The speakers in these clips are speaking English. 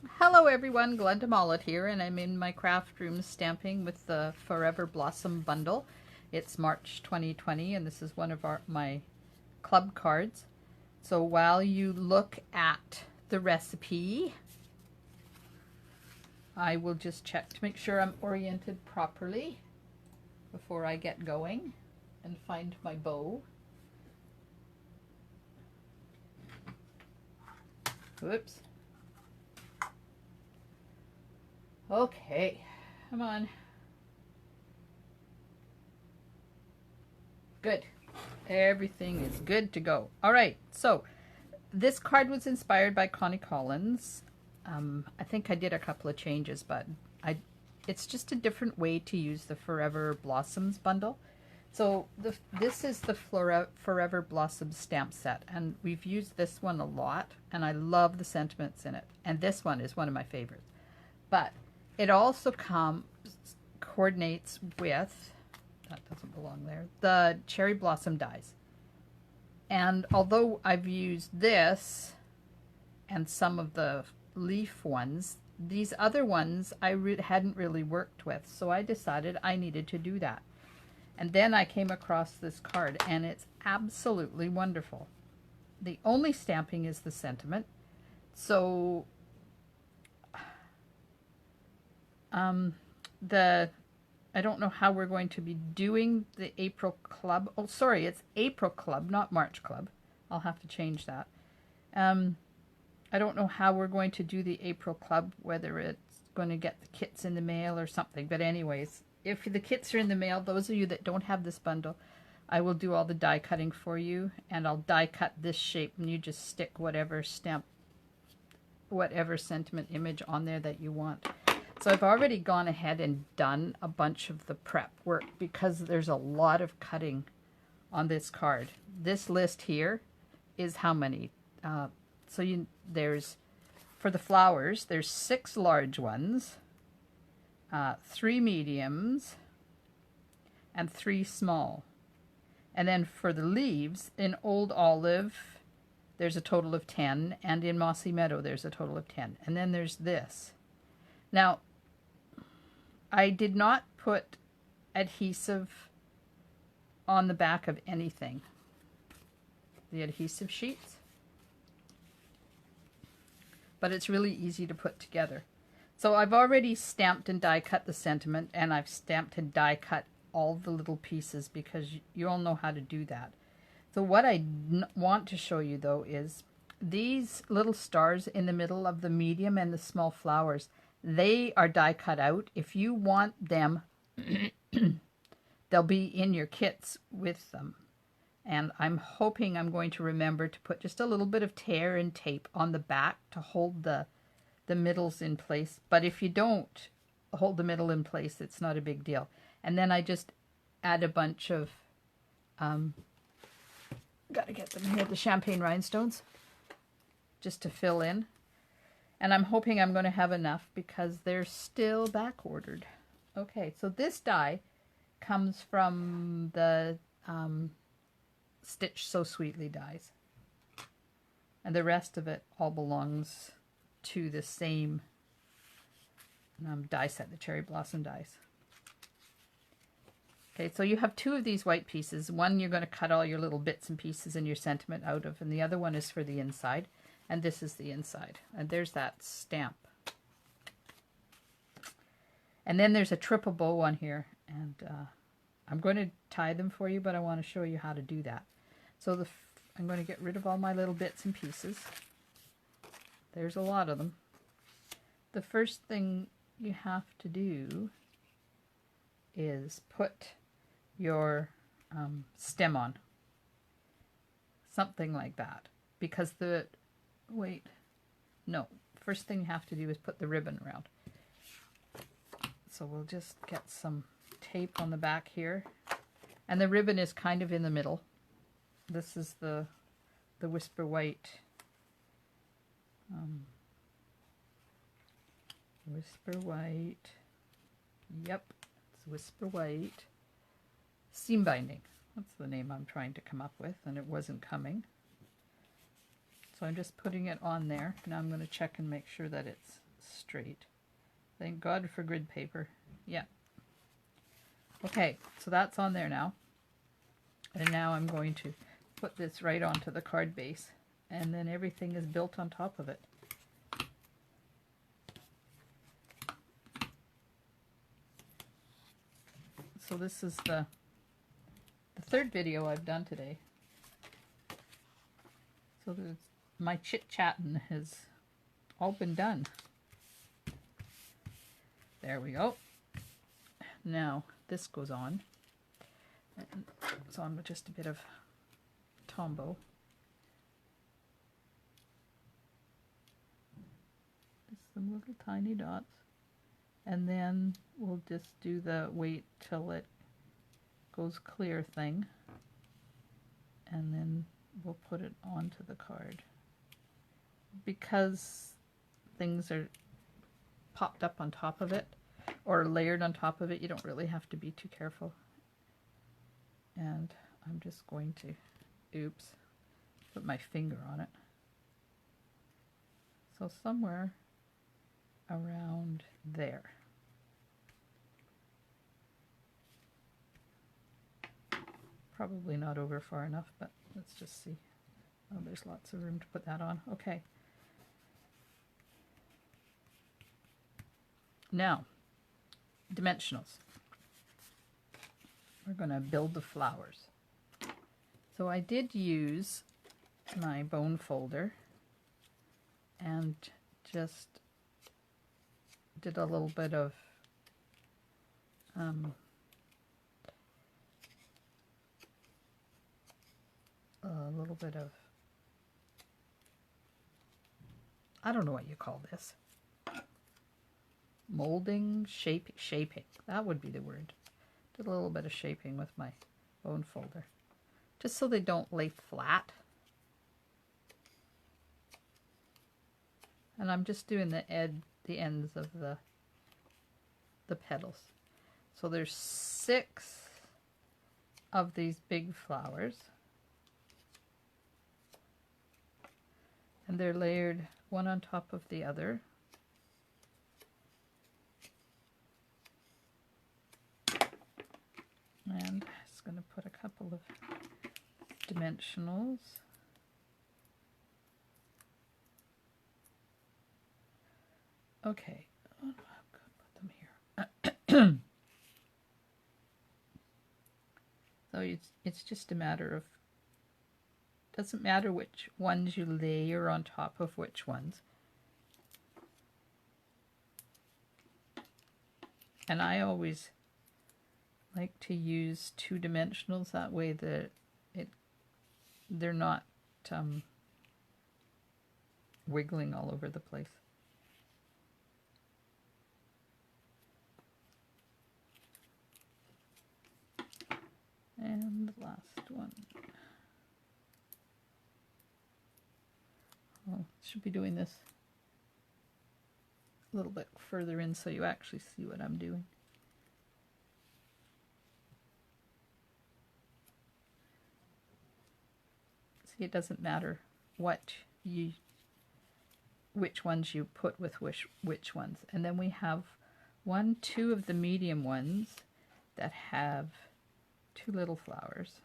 Hello everyone, Glenda Mollett here, and I'm in my craft room stamping with the Forever Blossom bundle. It's March 2020 and this is one of my club cards. So while you look at the recipe, I will just check to make sure I'm oriented properly before I get going and find my bow. Whoops. Okay, come on. Good. Everything is good to go. All right, so this card was inspired by Connie Collins. I think I did a couple of changes, but it's just a different way to use the Forever Blossoms bundle. So this is the Forever Blossoms stamp set, and we've used this one a lot, and I love the sentiments in it. And this one is one of my favorites. But it also coordinates with, that doesn't belong there, the cherry blossom dies. And although I've used this and some of the leaf ones, these other ones I hadn't really worked with, so I decided I needed to do that. And then I came across this card, and it's absolutely wonderful. The only stamping is the sentiment. So I don't know how we're going to be doing the April Club. Oh, sorry, it's April Club, not March Club. I'll have to change that. I don't know how we're going to do the April Club, whether it's going to get the kits in the mail or something. But anyways, if the kits are in the mail, those of you that don't have this bundle, I will do all the die cutting for you, and I'll die cut this shape, and you just stick whatever stamp, whatever sentiment image on there that you want. So I've already gone ahead and done a bunch of the prep work because there's a lot of cutting on this card. This list here is how many? There's, for the flowers, there's 6 large ones, 3 mediums, and 3 small. And then for the leaves, in Old Olive, there's a total of 10, and in Mossy Meadow, there's a total of 10. And then there's this. Now, I did not put adhesive on the back of anything. The adhesive sheets. But it's really easy to put together. So I've already stamped and die cut the sentiment, and I've stamped and die cut all the little pieces because you all know how to do that. So what I want to show you though is these little stars in the middle of the medium and the small flowers. They are die cut out. If you want them, they'll be in your kits with them. And I'm hoping I'm going to remember to put just a little bit of tear and tape on the back to hold the middles in place. But if you don't hold the middle in place, it's not a big deal. And then I just add a bunch of, gotta get them here, the champagne rhinestones, just to fill in. And I'm hoping I'm going to have enough because they're still back ordered. Okay, so this die comes from the Stitch So Sweetly dies. And the rest of it all belongs to the same die set, the Cherry Blossom dies. Okay, so you have 2 of these white pieces. One you're going to cut all your little bits and pieces and your sentiment out of, and the other one is for the inside. And this is the inside. And there's that stamp. And then there's a triple bow on here. And I'm going to tie them for you, but I want to show you how to do that. So I'm going to get rid of all my little bits and pieces. There's a lot of them. The first thing you have to do is put your stem on. Something like that. Because first thing you have to do is put the ribbon around. So we'll just get some tape on the back here. And the ribbon is kind of in the middle. This is the Whisper White. Whisper White. Yep, it's Whisper White. Seam binding. That's the name I'm trying to come up with, and it wasn't coming. So I'm just putting it on there. Now I'm going to check and make sure that it's straight. Thank God for grid paper. Yeah. Okay, so that's on there now. And now I'm going to put this right onto the card base, and then everything is built on top of it. So this is the third video I've done today. So my chit-chatting has all been done. There we go. Now this goes on. And it's on with just a bit of Tombow. Just some little tiny dots. And then we'll just do the wait till it goes clear thing. And then we'll put it onto the card. Because things are popped up on top of it or layered on top of it, you don't really have to be too careful. And I'm just going to, oops, put my finger on it. So somewhere around there. Probably not over far enough, but let's just see. Oh, there's lots of room to put that on. Okay. Now, dimensionals. We're going to build the flowers. So I did use my bone folder and just did a little bit of I don't know what you call this. Molding, shaping. That would be the word. Did a little bit of shaping with my bone folder. Just so they don't lay flat. And I'm just doing the ends of the petals. So there's 6 of these big flowers. And they're layered one on top of the other. And I'm just going to put a couple of dimensionals. Okay, I'm going to put them here. So it's just a matter of, doesn't matter which ones you layer on top of which ones. And I always like to use 2 dimensionals, that way they're not wiggling all over the place. And the last one. Oh, should be doing this a little bit further in so you actually see what I'm doing. See, it doesn't matter which ones you put with which ones. And then we have 2 of the medium ones that have 2 little flowers.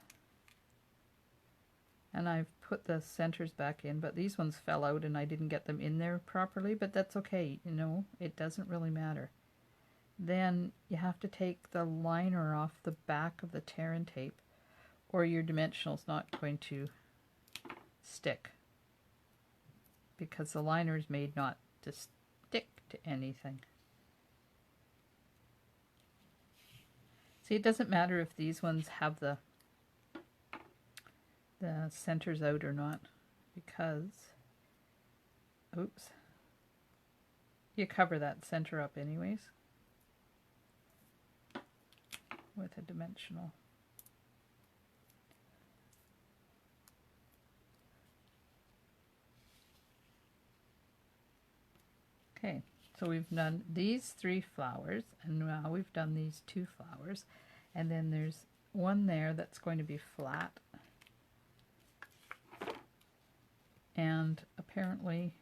And I've put the centers back in, but these ones fell out and I didn't get them in there properly, but that's okay, you know, it doesn't really matter. Then you have to take the liner off the back of the tear and tape, or your dimensional's not going to stick, because the liner is made not to stick to anything. See, it doesn't matter if these ones have the centers out or not, because, oops, you cover that center up anyways with a dimensional. Okay, so we've done these 3 flowers, and now we've done these 2 flowers, and then there's one there that's going to be flat. And apparently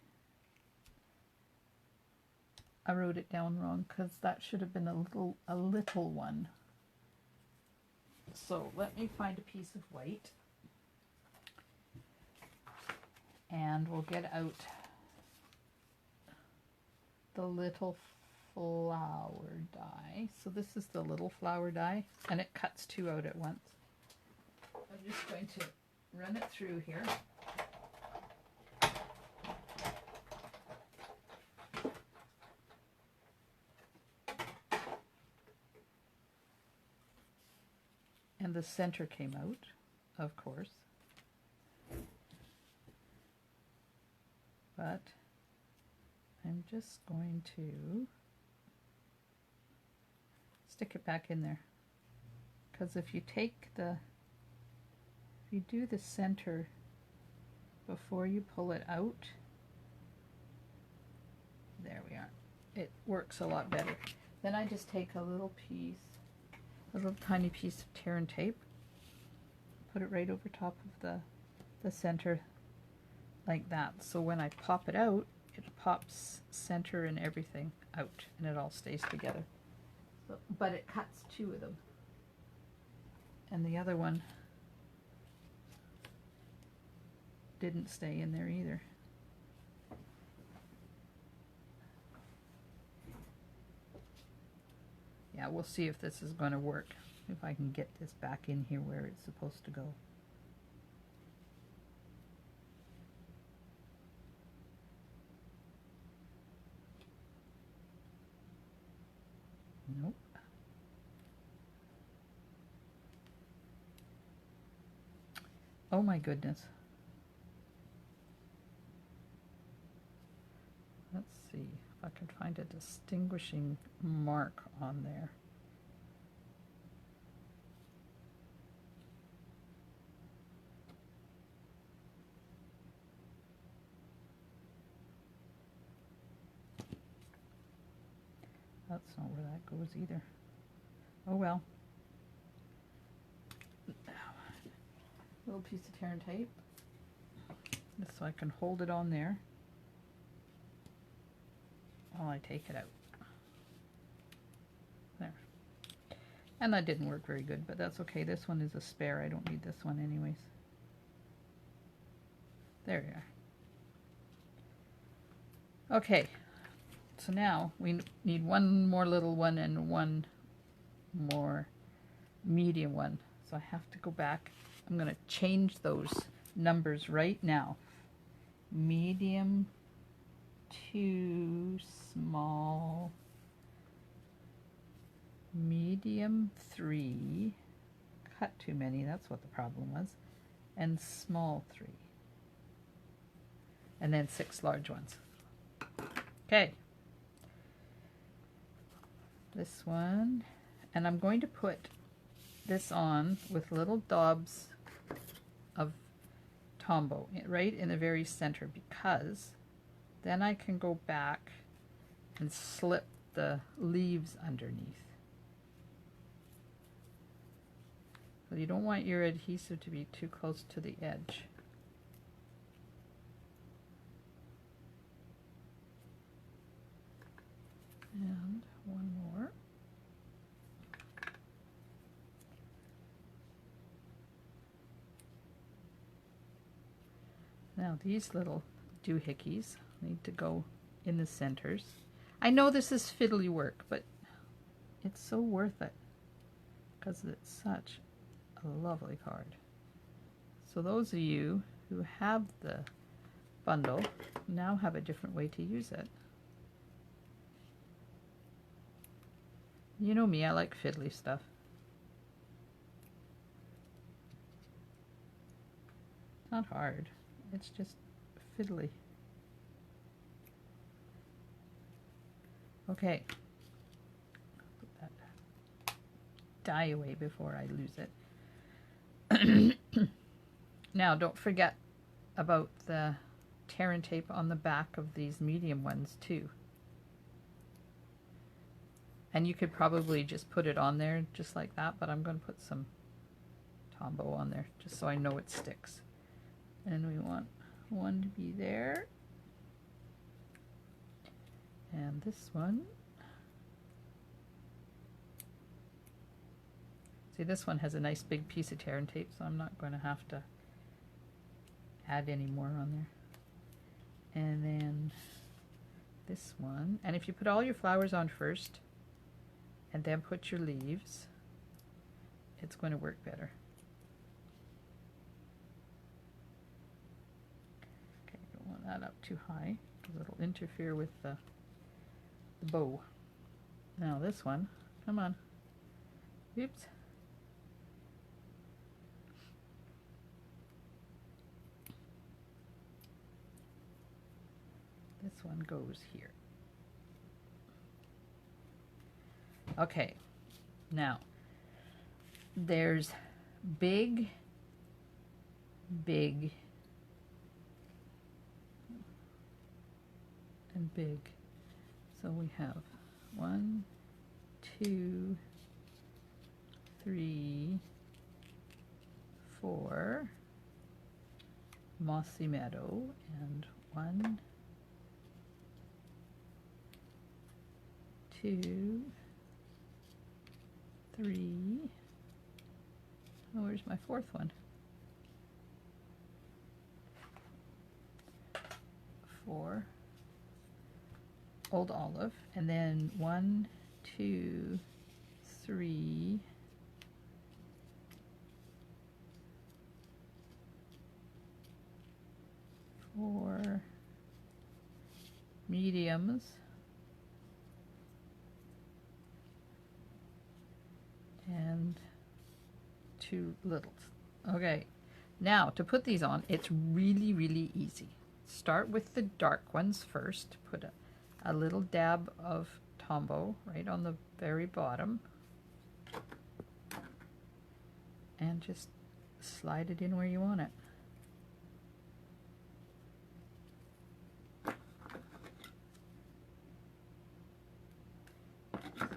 I wrote it down wrong because that should have been a little one. So let me find a piece of white and we'll get out the little flower die. So this is the little flower die and it cuts two out at once. I'm just going to run it through here. And the center came out, of course. But I'm just going to stick it back in there. Because if you do the center before you pull it out, there we are. It works a lot better. Then I just take a little tiny piece of tear and tape, put it right over top of the center like that. So when I pop it out, it pops center and everything out and it all stays together. So, but it cuts two of them. And the other one didn't stay in there either. Yeah, we'll see if this is going to work, if I can get this back in here where it's supposed to go. Nope. Oh my goodness. Let's see if I can find a distinguishing mark on there. That's not where that goes either. Oh well. Little piece of tear and tape, just so I can hold it on there while I take it out. There. And that didn't work very good, but that's okay. This one is a spare. I don't need this one anyways. There you are. Okay. So now we need one more little one and one more medium one. So I have to go back. I'm going to change those numbers right now. Medium to small. Medium 3. Cut too many, that's what the problem was. And small 3. And then 6 large ones. Okay. This one, and I'm going to put this on with little daubs of Tombow right in the very center, because then I can go back and slip the leaves underneath. So you don't want your adhesive to be too close to the edge. And one more. Now these little doohickeys need to go in the centers. I know this is fiddly work, but it's so worth it because it's such a lovely card. So those of you who have the bundle now have a different way to use it. You know me, I like fiddly stuff. It's not hard, it's just fiddly. Okay, put that die away before I lose it. Now don't forget about the tear and tape on the back of these medium ones too. And you could probably just put it on there just like that, but I'm going to put some Tombow on there just so I know it sticks. And we want one to be there. And this one, see, this one has a nice big piece of tear and tape, so I'm not going to have to add any more on there. And then this one, and if you put all your flowers on first and then put your leaves, it's going to work better. Okay, don't want that up too high because it'll interfere with the bow. Now this one, come on. Oops. This one goes here. Okay, now there's big, big, and big. So we have 1, 2, 3, 4, mossy meadow, and 1, 2, 3. Oh, where's my fourth one? 4. Old olive, and then 1, 2, 3, 4 mediums, and 2 littles. Okay, now to put these on, it's really, really easy. Start with the dark ones first. Put a little dab of Tombow right on the very bottom, and just slide it in where you want it.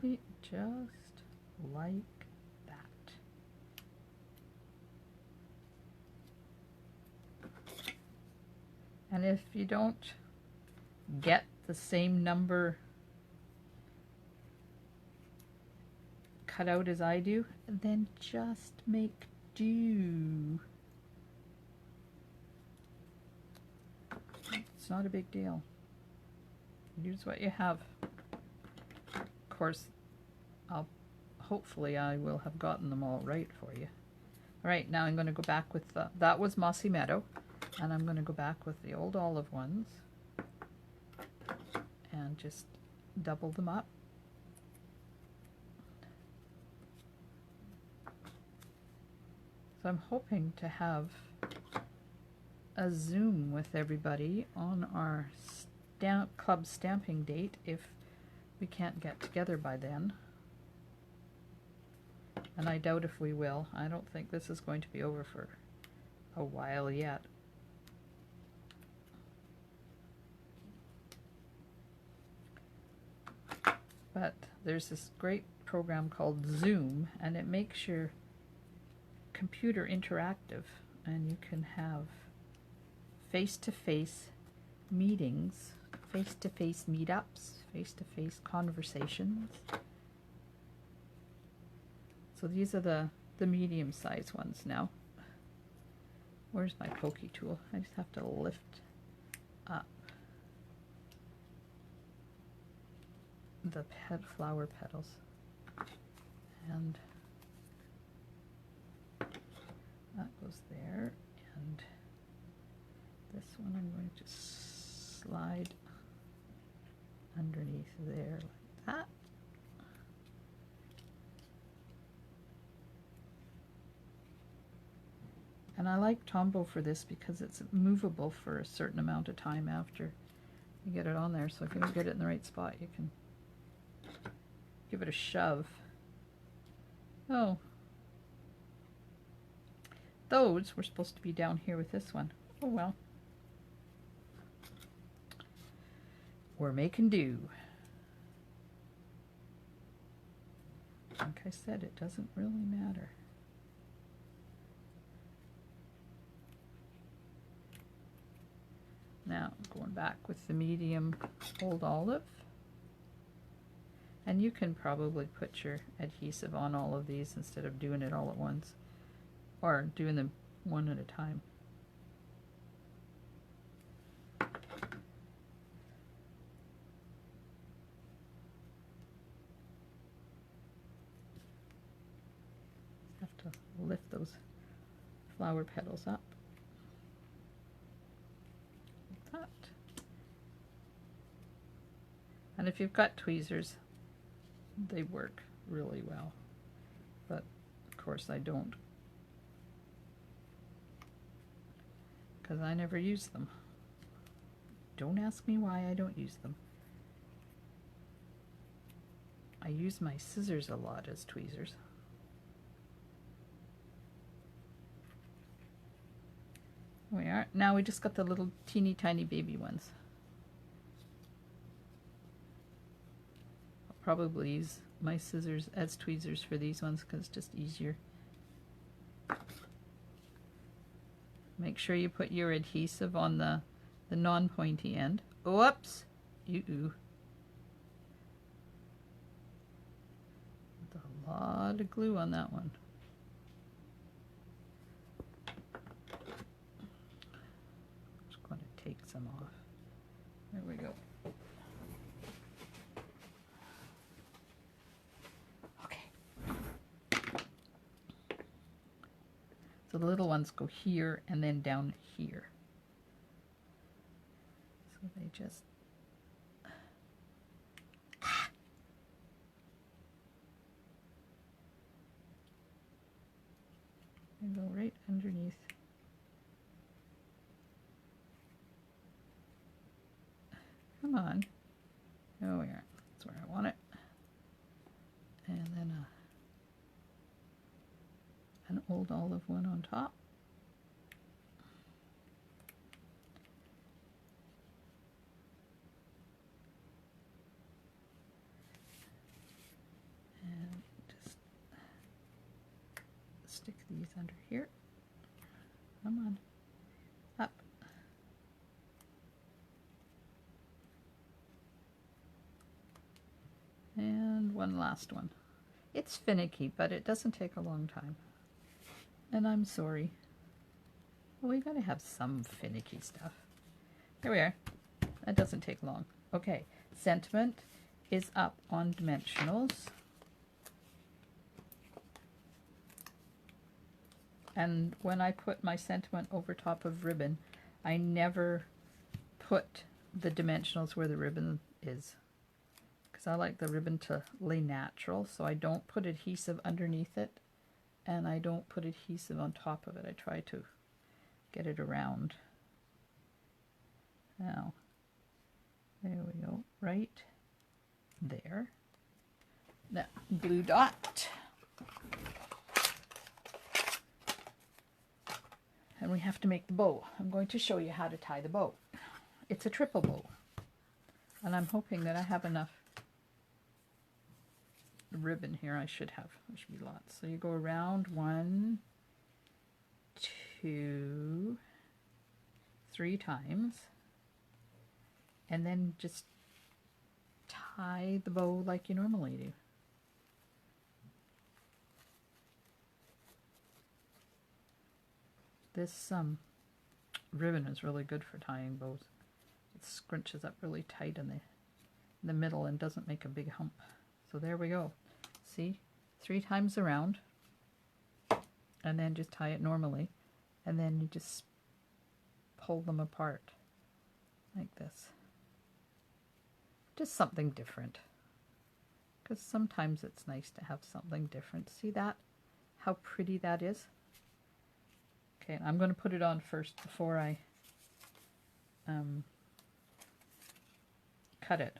See, just like that. And if you don't get the same number cut out as I do, then just make do. It's not a big deal. Use what you have. Of course, hopefully I will have gotten them all right for you. All right, now I'm going to go back with that was Mossy Meadow, and I'm going to go back with the old olive ones and just double them up. So I'm hoping to have a Zoom with everybody on our club stamping date if we can't get together by then. And I doubt if we will. I don't think this is going to be over for a while yet. But there's this great program called Zoom, and it makes your computer interactive, and you can have face-to-face meetings, face-to-face meetups, face-to-face conversations. So these are the medium-sized ones now. Where's my pokey tool? I just have to lift up the flower petals. And that goes there, and this one I'm going to just slide underneath there like that. And I like Tombow for this because it's movable for a certain amount of time after you get it on there. So if you don't get it in the right spot, you can give it a shove. Oh, those were supposed to be down here with this one. Oh well. We're making do. Like I said, it doesn't really matter. Now, going back with the medium old olive. And you can probably put your adhesive on all of these instead of doing it all at once, or doing them one at a time. Have to lift those flower petals up. Like that. And if you've got tweezers, they work really well, but of course I don't, because I never use them. Don't ask me why I don't use them. I use my scissors a lot as tweezers. We are. Now we just got the little teeny tiny baby ones. I'll probably use my scissors as tweezers for these ones because it's just easier. Make sure you put your adhesive on the non-pointy end. Whoops! There's a lot of glue on that one. Just going to take some off. There we go. So the little ones go here and then down here. So they just... They go right underneath. Come on. There we are. That's where I want it. And then an old olive one on top. And just stick these under here. Come on. Up. And one last one. It's finicky, but it doesn't take a long time. And I'm sorry. Well, we gotta have some finicky stuff. Here we are. That doesn't take long. Okay, sentiment is up on dimensionals. And when I put my sentiment over top of ribbon, I never put the dimensionals where the ribbon is, because I like the ribbon to lay natural, so I don't put adhesive underneath it. And I don't put adhesive on top of it. I try to get it around. Now, there we go, right there. That blue dot. And we have to make the bow. I'm going to show you how to tie the bow. It's a triple bow. And I'm hoping that I have enough ribbon here. I should have. There should be lots. So you go around 1, 2, 3 times, and then just tie the bow like you normally do. This ribbon is really good for tying bows. It scrunches up really tight in the middle and doesn't make a big hump. So there we go. See, 3 times around, and then just tie it normally, and then you just pull them apart like this. Just something different, because sometimes it's nice to have something different. See that? How pretty that is? Okay, I'm going to put it on first before I cut it.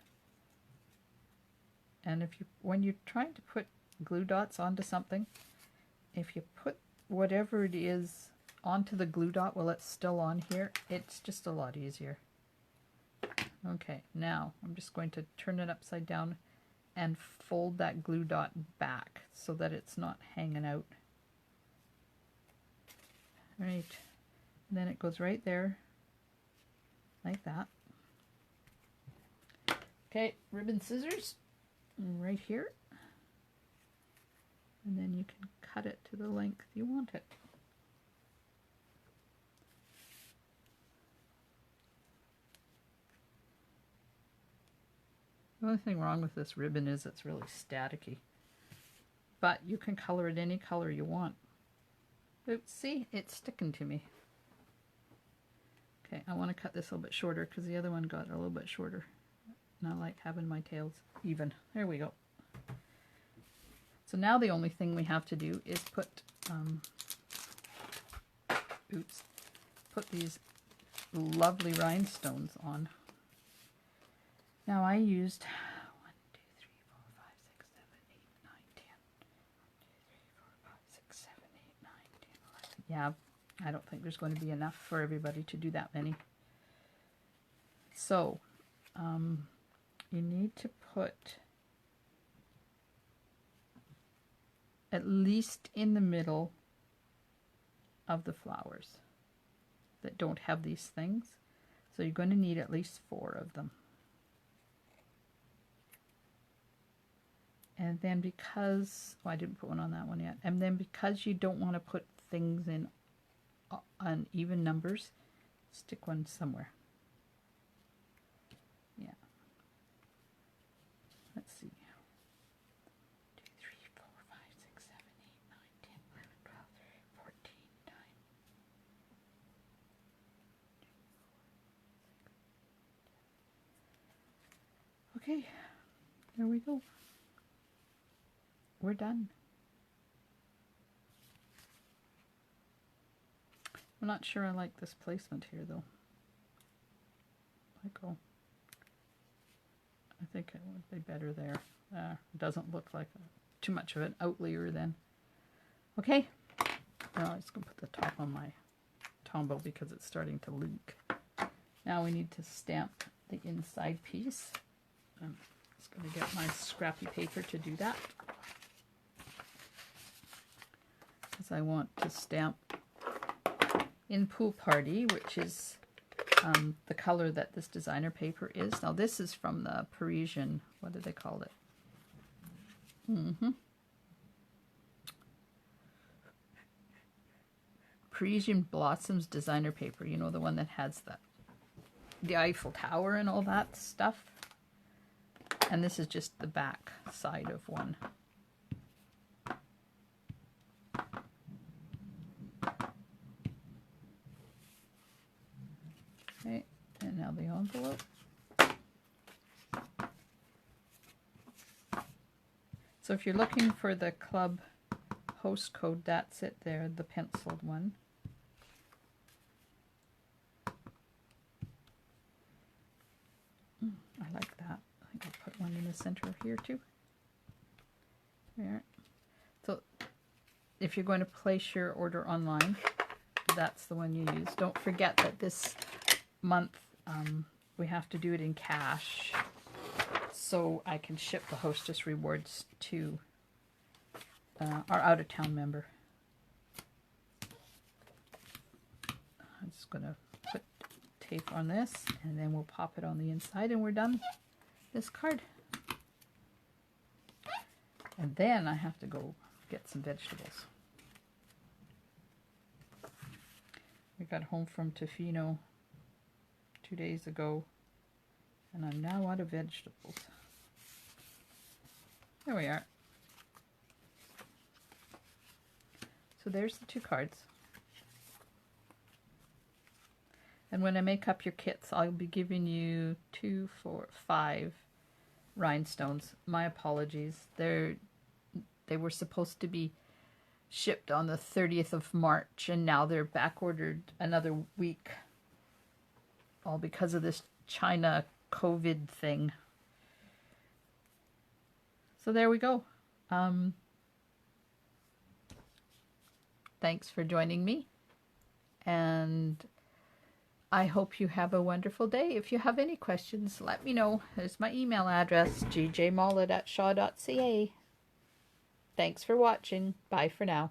And when you're trying to put glue dots onto something, if you put whatever it is onto the glue dot while it's still on here, it's just a lot easier. Okay, now I'm just going to turn it upside down and fold that glue dot back so that it's not hanging out. Right, and then it goes right there, like that. Okay, ribbon scissors. right here. And then you can cut it to the length you want it. The only thing wrong with this ribbon is it's really staticky. But you can color it any color you want. Oops, see, it's sticking to me. Okay, I want to cut this a little bit shorter because the other one got a little bit shorter. And I like having my tails even. There we go. So now the only thing we have to do is put, put these lovely rhinestones on. Now I used 1, 2, 3, 4, 5, 6, 7, 8, 9, 10. 1, 2, 3, 4, 5, 6, 7, 8, 9, 10, 11. Yeah, I don't think there's going to be enough for everybody to do that many. So, you need to put at least in the middle of the flowers that don't have these things. So you're going to need at least 4 of them. And then because, I didn't put one on that one yet. And then because you don't want to put things in on even numbers, stick one somewhere. Yeah. Let's see. 2, 3, 4, 5, 6, 7, 8, 9, 10, 11, 12, 14, 9. Okay, there we go. We're done. I'm not sure I like this placement here though. I think it would be better there. It doesn't look like too much of an outlier then. Okay, now I'm just going to put the top on my Tombow because it's starting to leak. Now we need to stamp the inside piece. I'm just going to get my scrappy paper to do that. Because I want to stamp in Pool Party, which is the color that this designer paper is. Now this is from the Parisian, what do they call it? Parisian Blossoms designer paper, you know, the one that has the Eiffel Tower and all that stuff. And this is just the back side of one. Okay, and now the envelope. So if you're looking for the club host code, that's it there, the penciled one. I like that. I think I'll put one in the center here too. There. So if you're going to place your order online, that's the one you use. Don't forget that this month we have to do it in cash so I can ship the Hostess rewards to our out-of-town member. I'm just going to put tape on this and then we'll pop it on the inside and we're done this card. And then I have to go get some vegetables. We got home from Tofino 2 days ago and I'm now out of vegetables. There we are. So there's the 2 cards. And when I make up your kits, I'll be giving you 2, 4, 5 rhinestones. My apologies. They were supposed to be shipped on the 30th of March and now they're back ordered another week. All because of this China COVID thing. So there we go. Thanks for joining me. And I hope you have a wonderful day. If you have any questions, let me know. There's my email address, gjmollet@shaw.ca. Thanks for watching. Bye for now.